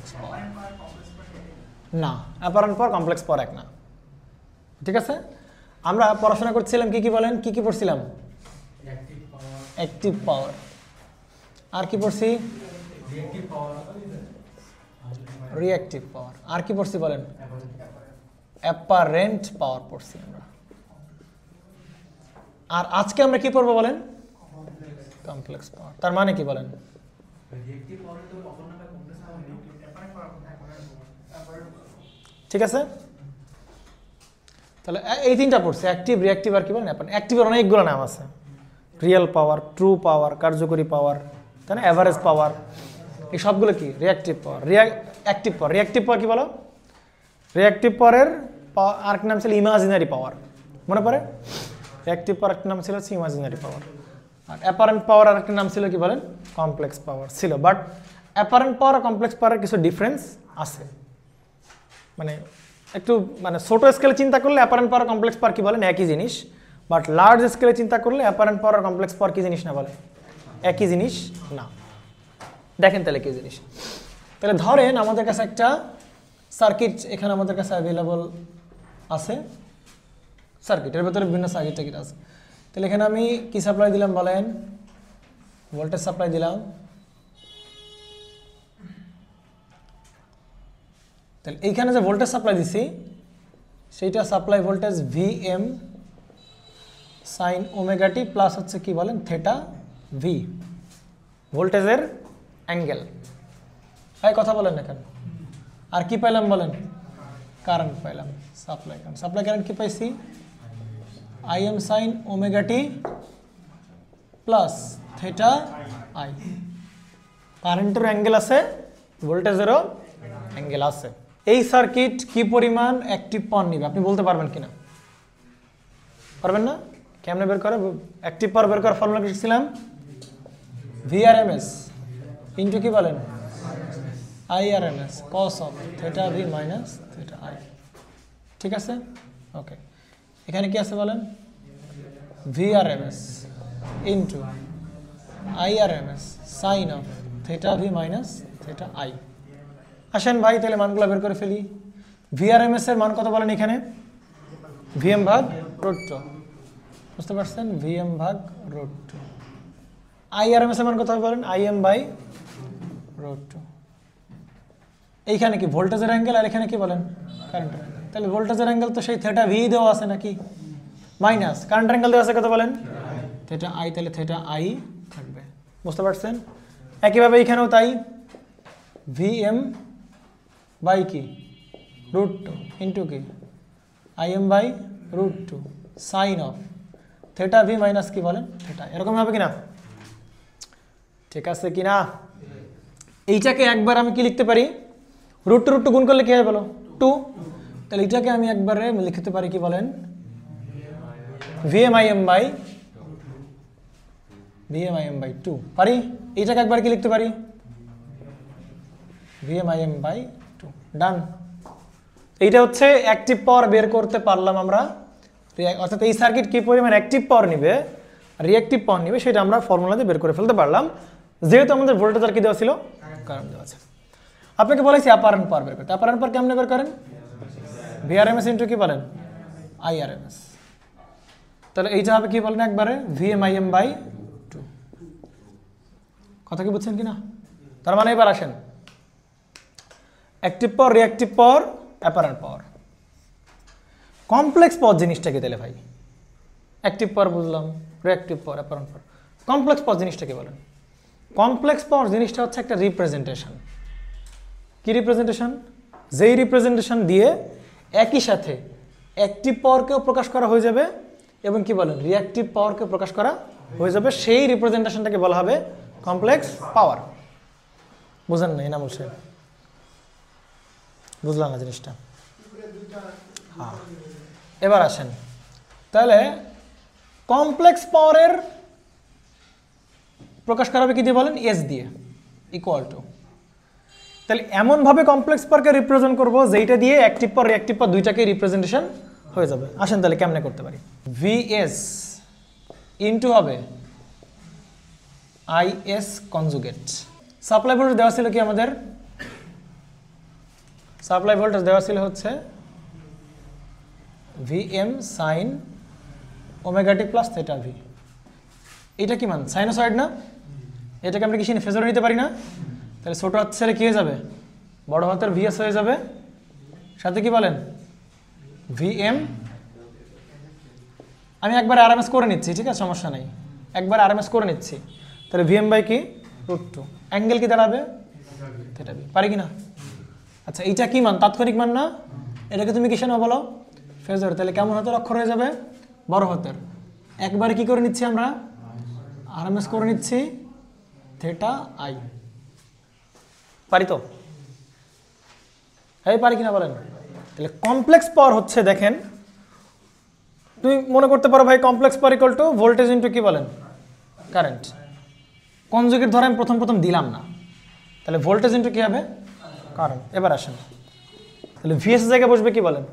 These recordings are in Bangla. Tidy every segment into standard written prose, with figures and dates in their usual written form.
কমপ্লেক্স পাওয়ার না, অ্যাপারেন্ট পাওয়ার কমপ্লেক্স পাওয়ার এক না। ঠিক আছে, আমরা পড়াশোনা করছিলাম কি কি বলেন, কি কি পড়ছিলাম? অ্যাক্টিভ পাওয়ার, আর কি পড়ছি? রিঅ্যাক্টিভ পাওয়ার, আর কি পড়ছি বলেন? অ্যাপারেন্ট পাওয়ার পড়ছি আমরা। আর আজকে আমরা কি পড়বো বলেন? কমপ্লেক্স পাওয়ার। তার মানে কি বলেন? ঠিক আছে, তাহলে এই তিনটা পড়ছে, অ্যাক্টিভ, রিঅ্যাক্টিভ আর কি বলেন অ্যাপারেন্ট। অ্যাক্টিভের অনেকগুলো নাম আছে, রিয়েল পাওয়ার, ট্রু পাওয়ার, কার্যকরী পাওয়ার, তাই না, অ্যাভারেজ পাওয়ার, এই সবগুলো কি রিঅ্যাক্টিভ পাওয়ার। অ্যাক্টিভ পাওয়ার, রিঅ্যাক্টিভ পাওয়ার কি বলো? রিঅ্যাক্টিভ পাওয়ারের আরেক নাম ছিল ইমাজিনারি পাওয়ার, মনে পড়ে? রিঅ্যাক্টিভ পাওয়ার একটা নাম ছিল হচ্ছে ইমাজিনারি পাওয়ার। আর অ্যাপারেন্ট পাওয়ার আর একটা নাম ছিল কি বলেন? কমপ্লেক্স পাওয়ার ছিল। বাট অ্যাপারেন্ট পাওয়ার আর কমপ্লেক্স পাওয়ারের কিছু ডিফারেন্স আছে, মানে একটু মানে ছোট স্কেলে চিন্তা করলে অ্যাপারেন্ট পাওয়ার কমপ্লেক্স পাওয়ার কি বলেন? একই জিনিস। বাট লার্জ স্কেলে চিন্তা করলে অ্যাপারেন্ট পাওয়ার আর কমপ্লেক্স পাওয়ার কি জিনিস না বলে? একই জিনিস না। দেখেন তাহলে কি জিনিস। তাহলে ধরেন আমাদের কাছে একটা সার্কিট এখানে আমাদের কাছে অ্যাভেলেবল আছে, সার্কিটের ভেতরে বিভিন্ন সার্কিট আছে। তাহলে এখানে আমি কি সাপ্লাই দিলাম বলেন? ভোল্টেজ সাপ্লাই দিলাম। তাহলে এইখানে যে ভোল্টেজ সাপ্লাই দিছি সেইটা supply voltage VM sine omega t plus হচ্ছে কি বলেন? থেটা ভি, ভোল্টেজের অ্যাঙ্গেল। এই কথা বলেন না কেন? আর কি পাইলাম বলেন? কারেন্ট পাইলাম, সাপ্লাই কারেন্ট। সাপ্লাই কারেন্ট কি পাইছি? IM sine omega t plus theta I. কারেন্টের অ্যাঙ্গেল আছে, ভোল্টেজেরও অ্যাঙ্গেল আছে। এই সার্কিট কি পরিমাণ অ্যাক্টিভ পাওয়ার নিবে আপনি বলতে পারবেন কিনা? পারবেন না? কেমনে বের করে? অ্যাক্টিভ পাওয়ার বের করার ফর্মুলা শিখছিলাম, ভিআরএমএস ইন্টু কি বলেন? IRMS cos of theta V minus theta I. ঠিক আছে, ওকে। এখানে কি আছে বলেন? VRMS into IRMS sine of theta V minus theta I. আসেন ভাই তাহলে মানগুলো বের করে ফেলি। ভিআরএমএস এর মান কত বলেন এখানে? ভিএম ভাগ রুট টু, বুঝতে পারছেন? ভিএম ভাগ রুট টু। আইআরএমএস এর মান কত বলেন? IM by root two. এইখানে কি ভোল্টেজের অ্যাঙ্গেল, আর এখানে কি বলেন? কারেন্টের অ্যাঙ্গেল। তাহলে ভোল্টেজের অ্যাঙ্গেল তো সেই থেটা ভি দেওয়া আছে নাকি? মাইনাস কারেন্টের অ্যাঙ্গেল দেওয়া আছে কত বলেন? থেটা আই, তাহলে থেটা আই থাকবে, বুঝতে পারছেন? একইভাবে এইখানেও তাই, ভিএম বাই কি রুট টু ইন্টু কি IM by root two sine of theta V minus কি বলেন? থেটা। এরকম হবে কিনা? ঠিক আছে কিনা? এইটাকে একবার আমি কি লিখতে পারি? রুট টু গুণ করলে কি হয় বলো? 2। তাহলে এইটাকে আমি একবারে লিখতে পারি কি বলেন? ভিএমআইএম বাই 2 পারি। এইটাকে একবার কি লিখতে পারি? ভিএমআইএম বাই 2। ডান। এইটা হচ্ছে অ্যাক্টিভ পাওয়ার বের করতে পারলাম আমরা, অর্থাৎ এই সার্কিট কি পরিমাণ অ্যাক্টিভ পাওয়ার নিবে, রিঅ্যাক্টিভ পাওয়ার নিবে, সেটা আমরা ফর্মুলা দিয়ে বের করে ফেলতে পারলাম, যেহেতু আমাদের ভোল্টেজ আর কি দেওয়া ছিল, কারেন্ট দেওয়া আছে। আপনাকে বলেছি অ্যাপারেন্ট পাওয়ার বের করতে। অ্যাপারেন্ট পাওয়ার কেমনে বের করেন? ভিআরএমএস ইন্টু কি বলেন? আইআরএমএস। তাহলে এইটা হবে কি বলেন একবারে? ভিএমআইএম বাই 2। কথা কি বুঝছেন কিনা? তার মানে এবার আসেন, অ্যাক্টিভ পাওয়ার, রিঅ্যাক্টিভ পাওয়ার, অ্যাপারেন্ট পাওয়ার। কমপ্লেক্স পাওয়ার জিনিসটা কি তাহলে ভাই? অ্যাক্টিভ পাওয়ার বুঝলাম, রিঅ্যাক্টিভ পাওয়ার, অ্যাপারেন্ট পাওয়ার। কমপ্লেক্স পাওয়ার জিনিসটা কি বলেন? কমপ্লেক্স পাওয়ার জিনিসটা হচ্ছে একটা রিপ্রেজেন্টেশন। কি রিপ্রেজেন্টেশন? যেই রিপ্রেজেন্টেশন দিয়ে একই সাথে অ্যাক্টিভ পাওয়ারকেও প্রকাশ করা হয়ে যাবে এবং কি বলেন রিঅ্যাক্টিভ পাওয়ারকে প্রকাশ করা হয়ে যাবে, সেই রিপ্রেজেন্টেশনটাকে বলা হবে কমপ্লেক্স পাওয়ার। বুঝেন না এনামুল সাহেব? বুঝলাম না জিনিসটা? হ্যাঁ, এবার আসেন তাহলে কমপ্লেক্স পাওয়ারের প্রকাশ করা হবে কি দিয়ে বলেন? এস দিয়ে, ইকুয়াল টু। তাহলে এমনভাবে কমপ্লেক্স পাওয়ারকে রিপ্রেজেন্ট করবো যেইটা দিয়ে অ্যাক্টিভ পাওয়ার, রিঅ্যাক্টিভ পাওয়ার দুইটাকে রিপ্রেজেন্টেশন হয়ে যাবে। আসেন তাহলে কেমনে করতে পারি? ভিএস ইনটু হবে আইএস কনজুগেট। সাপ্লাই ভোল্টেজ দেওয়া ছিল কি আমাদের? সাপ্লাই ভোল্টেজ দেওয়া ছিল হচ্ছে Vm sin omega t plus theta V. এটা কি মান? সাইনোসয়েড না? এটাকে আমরা কিসে ফেজরে নিতে পারি না? তাহলে ছোট হাত ছেড়ে কি হয়ে যাবে? বড় হাতের ভিএস হয়ে যাবে, সাথে কি বলেন Vm। আমি একবার আরএমএস করে নিচ্ছি, ঠিক আছে, সমস্যা নাই, একবার আরএমএস করে নিচ্ছি। তাহলে Vm বাই কি √2, অ্যাঙ্গেল কি দাঁড়াবে থেটা ভি, পারি কি না? আচ্ছা এইটা কি মান? তাৎক্ষণিক মান না? এটাকে তুমি কিসে নাও বলো? ফেজর। তাহলে কেমন হাতের অক্ষর হয়ে যাবে? বড় হাতের। একবারে কি করে নিচ্ছি আমরা? আরএমএস করে নিচ্ছি থেটা আই। পারি তো? এই পারি কিনা বলেন? তাহলে কমপ্লেক্স পাওয়ার হচ্ছে, দেখেন তুমি মনে করতে পারো ভাই complex power equal to voltage into কি বলেন কারেন্ট। কনজুগেট ধরে আমি প্রথম দিলাম না, তাহলে ভোল্টেজ ইনটু কি হবে কারেন্ট। এবার আসেন, তাহলে ভিএস এর জায়গায় বসবে কি বলেন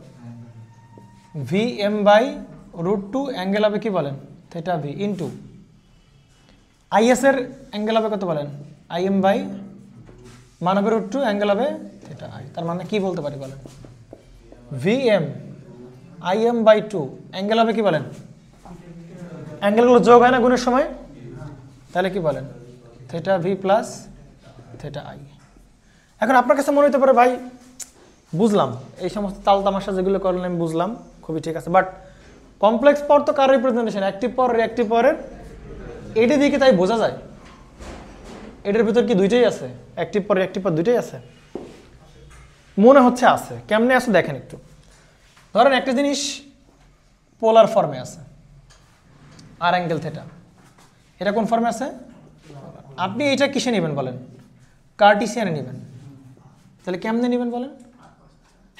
Vm বাই √2, অ্যাঙ্গেল হবে কি বলেন থেটা ভি, ইনটু আইএস এর অ্যাঙ্গেল হবে কত বলেন Im বাই মান হবে √2, অ্যাঙ্গেল হবে থেটা আই। তার মানে কি বলতে পারি বলেন Vm Im বাই 2, অ্যাঙ্গেল হবে কি বলেন, অ্যাঙ্গেলগুলো যোগ হয় না গুণের সময়, তাহলে কি বলেন theta V plus theta I. এখন আপনার কাছে মনে হতে পারে ভাই বুঝলাম এই সমস্ত তাল তামাশা যেগুলো করলেন আমি বুঝলাম, খুবই ঠিক আছে, বাট কমপ্লেক্স পাওয়ার তো কার রিপ্রেজেন্টেশন? অ্যাক্টিভ পাওয়ার রিঅ্যাক্টিভ পাওয়ারের। এইটা দিয়ে কি তাই বোঝা যায়? এটার ভিতর কি দুইটাই আছে? অ্যাক্টিভ পাওয়ার রিঅ্যাক্টিভ পাওয়ার দুইটাই আছে মনে হচ্ছে আছে। কেমনে আছে দেখেন একটু। ধরেন একটা জিনিস পোলার ফর্মে আছে, আর অ্যাঙ্গেল থেটা, এটা কোন ফর্মে আছে? আপনি এটা কিসে নেবেন বলেন? কার্টিসিয়ানে নেবেন। তাহলে কেমনে নেবেন বলেন?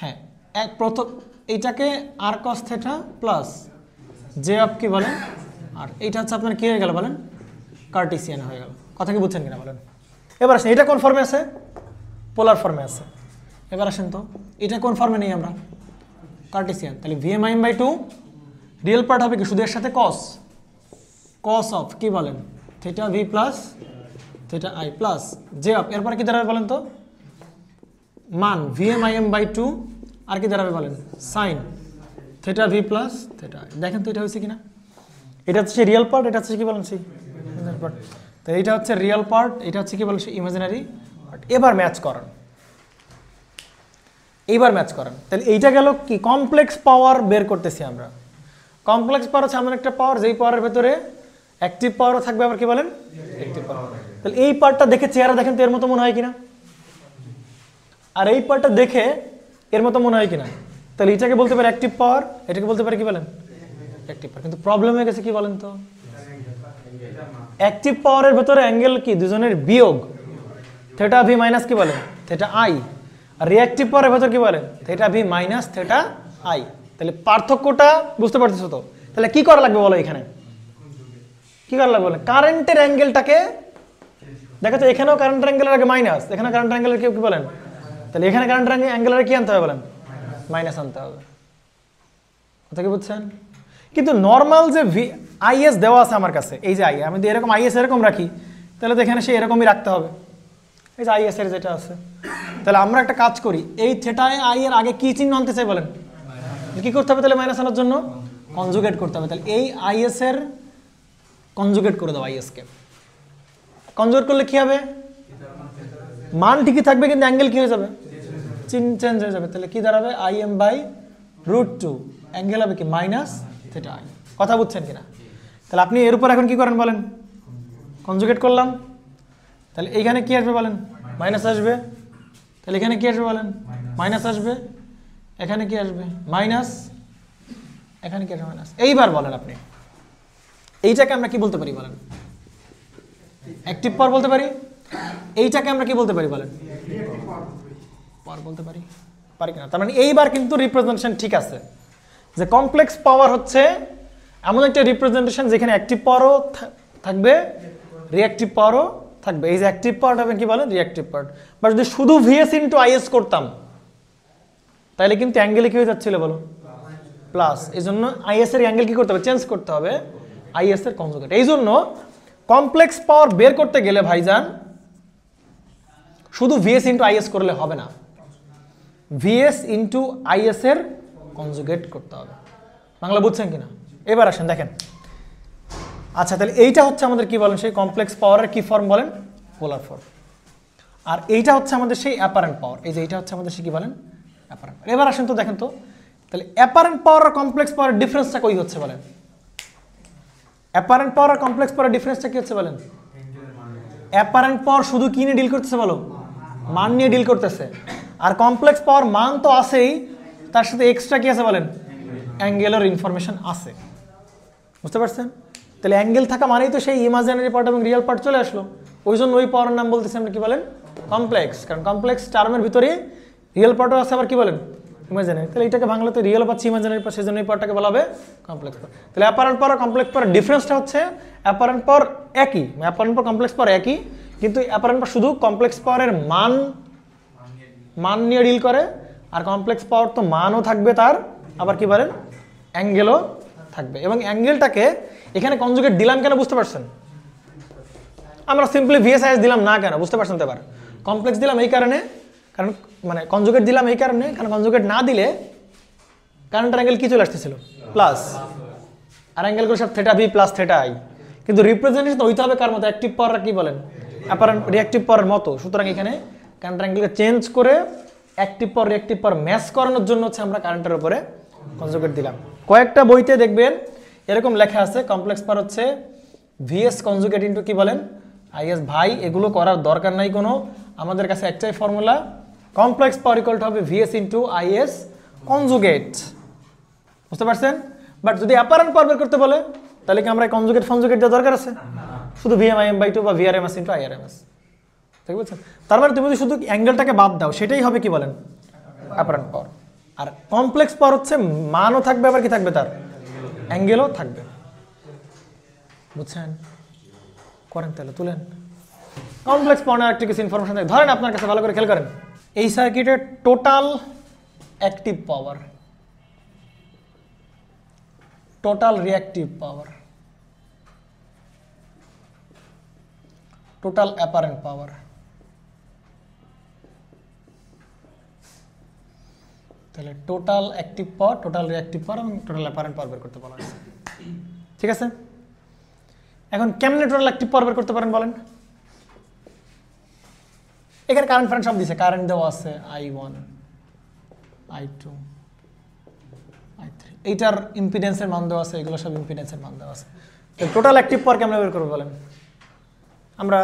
হ্যাঁ, এক প্রথম এইটাকে আর cos theta plus J of কি বলেন, আর এইটা হচ্ছে আপনার কি হয়ে গেল বলেন কার্টিসিয়ান হয়ে গেল। কথা কি বুঝছেন কিনা বলেন? এবার আসেন, এটা কোন ফর্মে আছে? পোলার ফর্মে আছে। এবার আসেন তো এটা কোন ফর্মে নেই আমরা? কার্টিসিয়ান। তাহলে Vm Im by 2, real part হবে কি শুধু এর সাথে কস অফ কি বলেন theta V plus theta I plus J of, এরপর কি দাঁড়াবে বলেন তো মান Vm Im বাই 2, আর কি দাঁড়াবে বলেন sine theta V plus theta I. দেখেন তো এটা হয়েছে কিনা? এটা হচ্ছে রিয়েল পার্ট, এটা হচ্ছে কি বলেন সেই ইমাজিনারি পার্ট। তো এইটা হচ্ছে রিয়েল পার্ট, এটা হচ্ছে কি বলেন সেই ইমাজিনারি পার্ট। এবার ম্যাচ করান, এইবার ম্যাচ করান। তাহলে এইটা গেল কি কমপ্লেক্স পাওয়ার বের করতেছি আমরা। কমপ্লেক্স পাওয়ার হচ্ছে এমন একটা পাওয়ার যেই পাওয়ারের ভেতরে অ্যাক্টিভ পাওয়ারও থাকবে, আবার কি বলেন অ্যাক্টিভ পাওয়ার। তাহলে এই পার্টটা দেখে চেহারা দেখেন তো এর মতো মনে হয় কিনা, আর এই পার্টটা দেখে এর মতো মনে হয় কিনা। তাহলে এটাকে বলতে পারে অ্যাক্টিভ পাওয়ার, এটাকে বলতে পারে কি বলেন অ্যাক্টিভ পাওয়ার। কিন্তু প্রবলেম হয়ে গেছে কি বলেন তো, অ্যাক্টিভ পাওয়ারের ভেতরে অ্যাঙ্গেল কি দুজনের বিয়োগ থেটা ভি মাইনাস কি বলেন থেটা আই, আর রিঅ্যাক্টিভ পাওয়ারের ভেতর কি বলেন theta V minus theta I. তাহলে পার্থক্যটা বুঝতে পারতেছো তো? তাহলে কি করা লাগবে বলো? এখানে কি করা লাগবে বলেন? কারেন্টের অ্যাঙ্গেলটাকে দেখো তো, এখানেও কারেন্টের অ্যাঙ্গেলের আগে মাইনাস, এখানে কারেন্টের অ্যাঙ্গেলের কি বলেন, তাহলে এখানে কারেন্টের অ্যাঙ্গেলের কি আনতে হবে বলেন মাইনাস আনতে হবে। কথা কি বুঝছেন? কিন্তু নর্মাল যে আইএস দেওয়া আছে আমার কাছে, এই যে আই, আমি যদি এরকম আইএস এরকম রাখি তাহলে তো এখানে সে এরকমই রাখতে হবে, এই যে আইএস এর যেটা আছে। তাহলে আমরা একটা কাজ করি, এই থেটা আই এর আগে কি চিহ্ন আনতে চাই বলেন? কি করতে হবে তাহলে মাইনাস আনার জন্য? কনজুগেট করতে হবে। তাহলে এই আইএস এর কনজুগেট করে দাও, আইএস কে কনজুগেট করলে কি হবে? মান ঠিকই থাকবে কিন্তু অ্যাঙ্গেল কি হয়ে যাবে? চিহ্ন চেঞ্জ হয়ে যাবে। তাহলে কি দাঁড়াবে Im বাই √2, অ্যাঙ্গেল হবে কি মাইনাস থেটা আই। কথা বুঝছেন কিনা? তাহলে আপনি এর উপর এখন কি করেন বলেন? কনজুগেট করলাম, তাহলে এইখানে কি আসবে বলেন? মাইনাস আসবে। তাহলে এখানে কি আসবে বলেন? মাইনাস আসবে। এখানে কি আসবে? মাইনাস। এখানে কি আসবে? মাইনাস। এইবার বলেন আপনি এইটাকে আমরা কি বলতে পারি বলেন? অ্যাক্টিভ পাওয়ার বলতে পারি। এইটাকে আমরা কি বলতে পারি বলেন? পাওয়ার বলতে পারি, পারি কিনা? তার মানে এইবার কিন্তু রিপ্রেজেন্টেশন ঠিক আছে যে কমপ্লেক্স পাওয়ার হচ্ছে এমন একটা রিপ্রেজেন্টেশন যেখানে অ্যাক্টিভ পাওয়ারও থাকবে, রিঅ্যাক্টিভ পাওয়ারও থাকবে। এই যে অ্যাক্টিভ পাওয়ার হবে কি বলেন? রিঅ্যাক্টিভ পাওয়ার। বা যদি শুধু ভিএস ইনটু আইএস করতাম তাহলে কিন্তু অ্যাঙ্গেলে কি হয়ে যাচ্ছিল বলো? প্লাস। এই জন্য আইএস এর অ্যাঙ্গেল কি করতে হবে? চেঞ্জ করতে হবে, আইএস এর কনজুগেট। এই জন্য কমপ্লেক্স পাওয়ার বের করতে গেলে ভাইজান শুধু ভিএস ইনটু আইএস করলে হবে না, ভিএস ইন্টু আইএস এর কনজুগেট করতে হবে। বাংলা বুঝছেন কিনা? এবার আসেন দেখেন। আচ্ছা, তাহলে এইটা হচ্ছে আমাদের কি বলেন সেই কমপ্লেক্স পাওয়ারের কি ফর্ম বলেন? Polar form. আর এইটা হচ্ছে আমাদের সেই অ্যাপারেন্ট পাওয়ার। এই যে এইটা হচ্ছে আমাদের সে কি বলেন? Apparent power. এবার আসেন তো দেখেন তো, তাহলে অ্যাপারেন্ট পাওয়ার আর কমপ্লেক্স পাওয়ারের ডিফারেন্সটা কই হচ্ছে বলেন? অ্যাপারেন্ট পাওয়ার আর কমপ্লেক্স পাওয়ারের ডিফারেন্সটা কি হচ্ছে বলেন? অ্যাপারেন্ট পাওয়ার শুধু কি নিয়ে ডিল করতেছে বলো? মান নিয়ে ডিল করতেছে। আর কমপ্লেক্স পাওয়ার মান তো আছেই, তার সাথে এক্সট্রা কি আছে বলেন? অ্যাঙ্গেলের ইনফরমেশন আছে। বুঝতে পারছেন? তাহলে অ্যাঙ্গেল থাকা মানেই তো সেই ইমাজিনারি পার্ট এবং রিয়েল পার্ট চলে আসলো। ওই জন্য ওই পাওয়ারের নাম বলতেছি আমরা কি বলেন? কমপ্লেক্স। কারণ কমপ্লেক্স টার্মের ভিতরে রিয়েল পার্টও আছে, আবার কি বলেন? ইমাজিনারি। তাহলে এটাকে বাংলাতে রিয়েল পাচ্ছি, ইমাজিনারি পাচ্ছি, সেই জন্য এই পার্টটাকে বলা হবে কমপ্লেক্স পাওয়ার। তাহলে অ্যাপারেন্ট পাওয়ার আর কমপ্লেক্স পাওয়ার ডিফারেন্সটা হচ্ছে অ্যাপারেন্ট পাওয়ার একই, অ্যাপারেন্ট পাওয়ার কমপ্লেক্স পাওয়ার একই, কিন্তু অ্যাপারেন্ট পাওয়ার শুধু কমপ্লেক্স পাওয়ারের মান নিয়ে ডিল করে, আর কমপ্লেক্স পাওয়ার তো মানও থাকবে তার, আবার কি বলেন? অ্যাঙ্গেলও থাকবে। এবং অ্যাঙ্গেলটাকে এখানে কনজুগেট দিলাম কেন বুঝতে পারছেন? আমরা সিম্পলি ভিএসআইএস দিলাম না কেন বুঝতে পারছেন তো? এবার কমপ্লেক্স দিলাম এই কারণে, কারণ মানে কনজুগেট দিলাম এই কারণে, কারণ কনজুগেট না দিলে কারেন্টের অ্যাঙ্গেল কি চলে আসতেছিল? প্লাস। আর অ্যাঙ্গেলগুলো সব theta V plus theta I. কিন্তু রিপ্রেজেন্টেশন হইতে হবে কার মতো? অ্যাক্টিভ পাওয়ার কি বলেন? অ্যাপারেন্ট রিঅ্যাক্টিভ পাওয়ার মতো। সুতরাং এখানে কারেন্টের অ্যাঙ্গেলকে চেঞ্জ করে অ্যাক্টিভ পাওয়ার রিঅ্যাক্টিভ পাওয়ার ম্যাচ করানোর জন্য হচ্ছে আমরা কারেন্টের উপরে কনজুগেট দিলাম। কয়েকটা বইতে দেখবেন এরকম লেখা আছে কমপ্লেক্স পাওয়ার হচ্ছে ভিএস কনজুগেট ইন্টু কি বলেন? আইএস। ভাই এগুলো করার দরকার নাই কোনো, আমাদের কাছে একটাই formula, complex power equal to হবে ভিএস ইন্টু আইএস কনজুগেট। বুঝতে পারছেন? বাট যদি অ্যাপারেন্ট পাওয়ার বের করতে বলে তাহলে কি আমরা কনজুগেট ফনজুগেট দেওয়ার দরকার আছে? শুধু ভিএমআইএম/2 বা ভিআরএমএস ইন্টু আইআরএমএস। ঠিক বলছেন? তার মানে তুমি যদি শুধু অ্যাঙ্গেলটাকে বাদ দাও সেটাই হবে কি বলেন? Apparent power. আর কমপ্লেক্স পাওয়ার হচ্ছে মানও থাকবে, আবার কি থাকবে? তার অ্যাঙ্গেলও থাকবে। বুঝছেন? করেন তাহলে, তুলেন। কমপ্লেক্স পাওয়ার একটা কিছু ইনফরমেশন থাকে। ধরেন আপনার কাছে ভালো করে খেয়াল করেন, এই সার্কিটের total active power, total reactive power, total apparent power, তাহলে total active power, total reactive power এবং টোটাল অ্যাপারেন্ট পাওয়ার বের করতে বলা হয়েছে। ঠিক আছে? এখন কেমনে টোটাল অ্যাক্টিভ পাওয়ার বের করতে পারেন বলেন? এখানে কারেন্ট ফারেন্ট সব দিছে, কারেন্ট দেওয়া আছে I1, I2, I3, এইটার ইম্পিডেন্সের মান দেওয়া আছে, এগুলো সব ইম্পিডেন্সের মান দেওয়া আছে। টোটাল অ্যাক্টিভ পাওয়ার কেমনে বের করবো বলেন? আমরা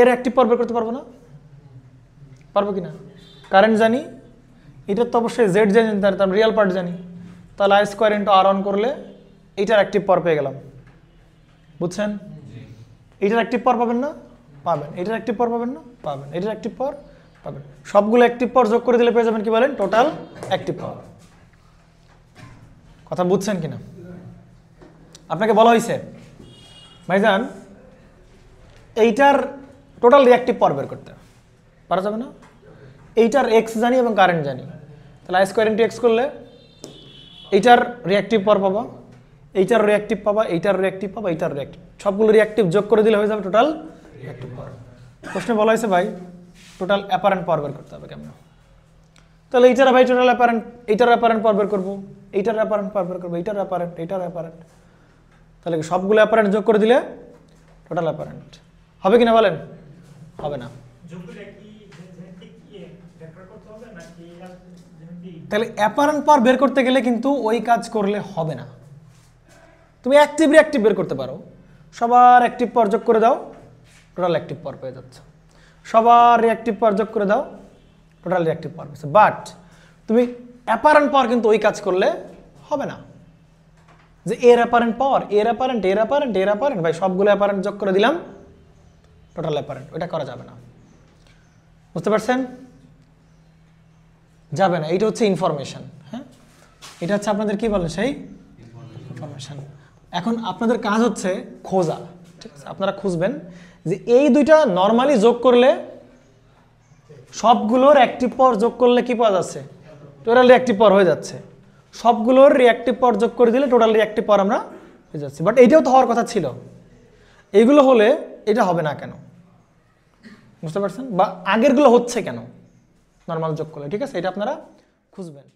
এর অ্যাক্টিভ পাওয়ার বের করতে পারবো না? পারবো কি না? কারেন্ট জানি, এটার তো অবশ্যই জেড জানি, তার রিয়েল পার্ট জানি, তাহলে I স্কোয়ার ইন্টু R1 করলে এইটার অ্যাক্টিভ পাওয়ার পেয়ে গেলাম। বুঝছেন? এইটার অ্যাক্টিভ পাওয়ার পাবেন না? পাবেন। এটার অ্যাক্টিভ পাওয়ার পাবেন না? পাবেন। এটার অ্যাক্টিভ পাওয়ার পাবেন। সবগুলো অ্যাক্টিভ পাওয়ার যোগ করে দিলে পেয়ে যাবেন কি বলেন? টোটাল অ্যাক্টিভ পাওয়ার। কথা বুঝছেন কিনা? আপনাকে বলা হয়েছে ভাইজান এইটার টোটাল রিঅ্যাক্টিভ পাওয়ার বের করতে, পারা যাবে না? এইটার এক্স জানি এবং কারেন্ট জানি, তাহলে I স্কোয়ার ইন্টু এক্স করলে এইটার রিঅ্যাক্টিভ পাওয়ার পাবা, এইটার রিঅ্যাক্টিভ পাবা, এইটার রিঅ্যাক্টিভ পাবা, এইটার রিঅ্যাক্টিভ, সবগুলো রিঅ্যাক্টিভ যোগ করে দিলে হয়ে যাবে টোটাল রিঅ্যাক্টিভ পাওয়ার। প্রশ্নে বলা হয়েছে ভাই টোটাল অ্যাপারেন্ট পাওয়ার বের করতে হবে কেমন? তাহলে এইটার ভাই টোটাল অ্যাপারেন্ট, এইটার অ্যাপারেন্ট পাওয়ার বের করবো, এইটার অ্যাপারেন্ট পাওয়ার বের করবো, এইটার অ্যাপারেন্ট, এইটার অ্যাপারেন্ট, তাহলে সবগুলো অ্যাপারেন্ট যোগ করে দিলে টোটাল অ্যাপারেন্ট হবে কিনা বলেন? হবে না। তাহলে অ্যাপারেন্ট পাওয়ার বের করতে গেলে কিন্তু ওই কাজ করলে হবে না। তুমি অ্যাক্টিভ রিঅ্যাক্টিভ বের করতে পারো, সবার অ্যাক্টিভ পাওয়ার যোগ করে দাও, টোটাল অ্যাক্টিভ পাওয়ার পেয়ে যাচ্ছে। সবার রিঅ্যাক্টিভ পাওয়ার যোগ করে দাও, টোটাল রিঅ্যাক্টিভ পাওয়ার পেয়েছে। বাট তুমি অ্যাপারেন্ট পাওয়ার কিন্তু ওই কাজ করলে হবে না, যে এর অ্যাপারেন্ট পাওয়ার, এর অ্যাপারেন্ট, এর অ্যাপারেন্ট, এর অ্যাপারেন্ট, ভাই সবগুলো অ্যাপারেন্ট যোগ করে দিলাম টোটাল অ্যাপারেন্ট, ওইটা করা যাবে না। বুঝতে পারছেন? যাবে না। এইটা হচ্ছে ইনফরমেশন। হ্যাঁ, এটা হচ্ছে আপনাদের কি বলেন সেই ইনফরমেশন। এখন আপনাদের কাজ হচ্ছে খোঁজা। ঠিক আছে, আপনারা খুঁজবেন যে এই দুইটা নর্মালি যোগ করলে সবগুলোর অ্যাক্টিভ পাওয়ার যোগ করলে কি পাওয়া যাচ্ছে? টোটাল রিঅ্যাক্টিভ পাওয়ার হয়ে যাচ্ছে। সবগুলোর রিঅ্যাক্টিভ পাওয়ার যোগ করে দিলে টোটাল রিঅ্যাক্টিভ পাওয়ার আমরা হয়ে যাচ্ছে। বাট এইটাও তো হওয়ার কথা ছিল, এইগুলো হলে এটা হবে না কেন? বুঝতে পারছেন? বা আগেরগুলো হচ্ছে কেন? নর্মাল যোগ করলে, ঠিক আছে? এটা আপনারা খুঁজবেন।